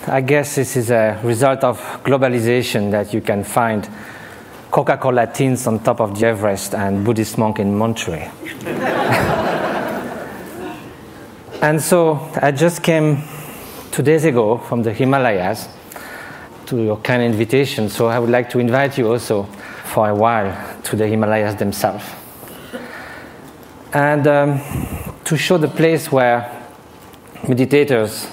I guess this is a result of globalization that you can find Coca-Cola tins on top of the Everest and Buddhist monk in Monterey. And so I just came 2 days ago from the Himalayas to your kind invitation, so I would like to invite you also for a while to the Himalayas themselves. And to show the place where meditators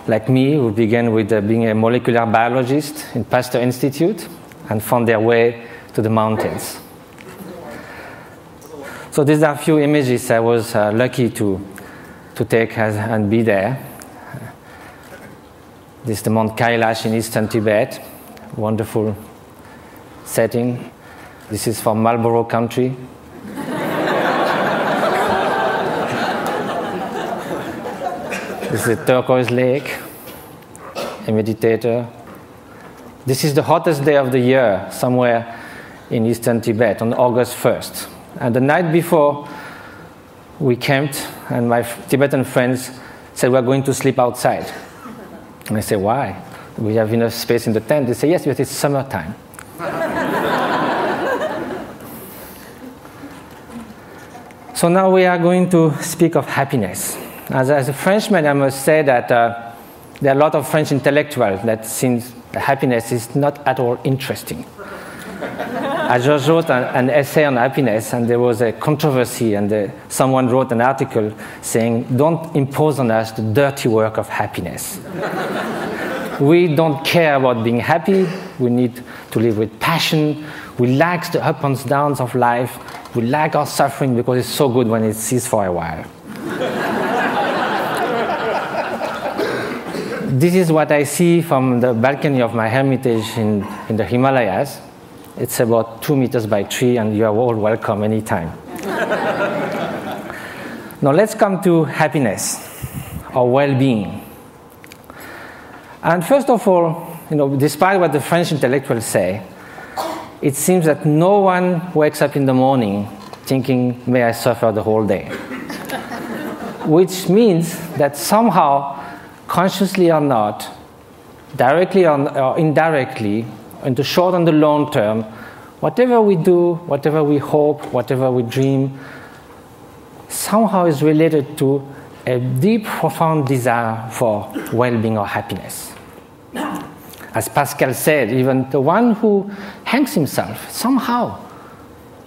like me, who began with being a molecular biologist in Pasteur Institute and found their way to the mountains. So these are a few images I was lucky to take and be there. This is the Mount Kailash in eastern Tibet, wonderful setting. This is from Marlborough country. This is a turquoise lake, a meditator. This is the hottest day of the year, somewhere in eastern Tibet, on August 1st. And the night before, we camped, and my Tibetan friends said, we're going to sleep outside. And I said, why? We have enough space in the tent. They said, yes, but it's summertime. So now we are going to speak of happiness. As a Frenchman, I must say that there are a lot of French intellectuals that think happiness is not at all interesting. I just wrote an essay on happiness, and there was a controversy, and someone wrote an article saying, don't impose on us the dirty work of happiness. We don't care about being happy. We need to live with passion. We like the ups and downs of life. We like our suffering because it's so good when it ceases for a while. This is what I see from the balcony of my hermitage in the Himalayas. It's about 2 meters by 3, and you are all welcome anytime. Now let's come to happiness, or well-being. And first of all, despite what the French intellectuals say, it seems that no one wakes up in the morning thinking, may I suffer the whole day. Which means that somehow, consciously or not, directly or indirectly, in the short and the long term, whatever we do, whatever we hope, whatever we dream, somehow is related to a deep, profound desire for well-being or happiness. As Pascal said, even the one who hangs himself somehow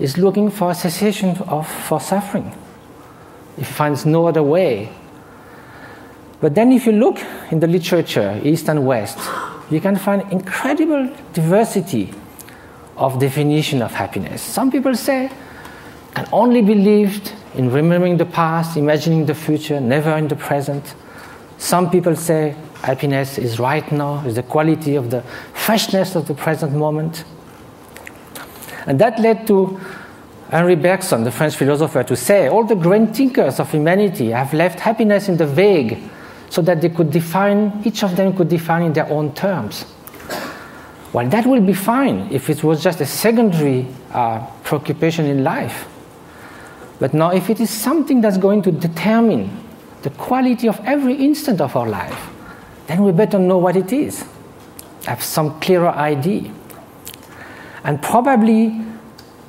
is looking for a cessation for suffering. He finds no other way. But then if you look in the literature, East and West, you can find incredible diversity of definition of happiness. Some people say, can only be lived in remembering the past, imagining the future, never in the present. Some people say happiness is right now, is the quality of the freshness of the present moment. And that led to Henri Bergson, the French philosopher, to say all the great thinkers of humanity have left happiness in the vague, so that they could define, each of them could define in their own terms. Well, that will be fine if it was just a secondary preoccupation in life. But now, if it is something that's going to determine the quality of every instant of our life, then we better know what it is, have some clearer idea. And probably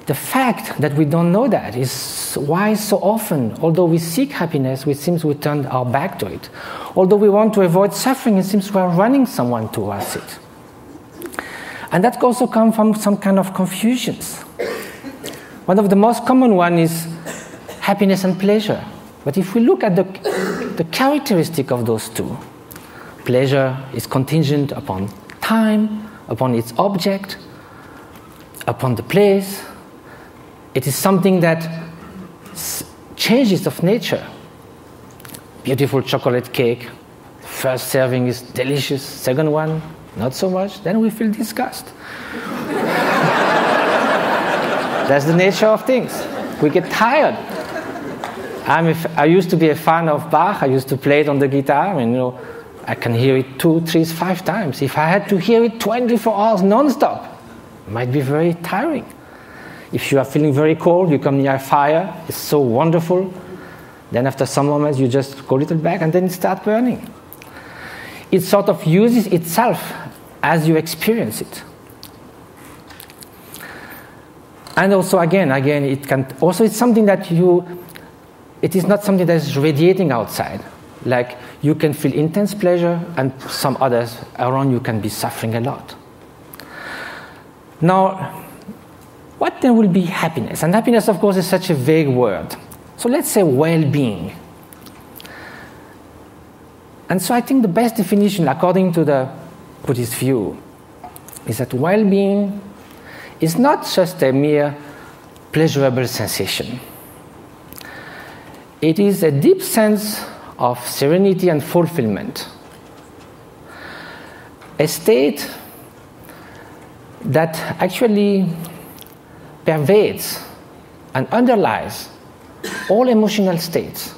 the fact that we don't know that is why so often, although we seek happiness, it seems we turn our back to it. Although we want to avoid suffering, it seems we are running someone towards it. And that also comes from some kind of confusions. One of the most common one is happiness and pleasure. But if we look at the characteristic of those two, pleasure is contingent upon time, upon its object, upon the place. It is something that changes of nature. Beautiful chocolate cake, first serving is delicious, second one, not so much, then we feel disgust. That's the nature of things. We get tired. I used to be a fan of Bach. I used to play it on the guitar, and I can hear it 2, 3, 5 times. If I had to hear it 24 hours non-stop, it might be very tiring. If you are feeling very cold, you come near a fire, it's so wonderful. Then after some moments, you just go a little back and then it starts burning. it sort of uses itself as you experience it. And also, again, it can also, it's something that it is not something that is radiating outside. Like, you can feel intense pleasure, and some others around you can be suffering a lot. Now, what then will be happiness? And happiness, of course, is such a vague word. So let's say well-being. And so I think the best definition, according to the Buddhist view, is that well-being is not just a mere pleasurable sensation. It is a deep sense of serenity and fulfillment, a state that actually pervades and underlies all emotional states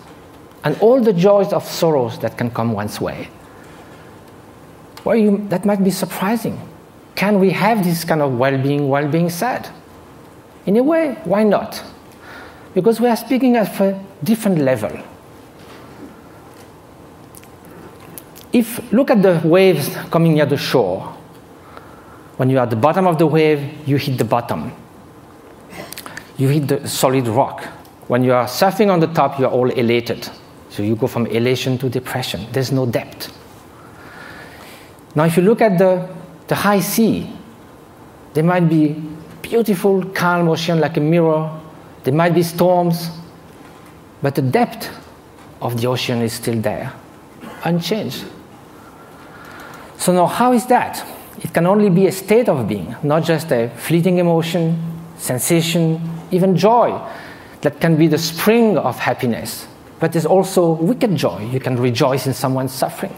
and all the joys of sorrows that can come one's way. Well, that might be surprising. Can we have this kind of well-being while being sad? In a way, why not? Because we are speaking at a different level. Look at the waves coming near the shore. When you are at the bottom of the wave, you hit the bottom. You hit the solid rock. When you are surfing on the top, you are all elated. So you go from elation to depression. There's no depth. Now, if you look at the high sea, there might be beautiful, calm ocean like a mirror. There might be storms, but the depth of the ocean is still there, unchanged. So now, how is that? It can only be a state of being, not just a fleeting emotion, sensation, even joy that can be the spring of happiness. But there's also wicked joy. You can rejoice in someone's suffering.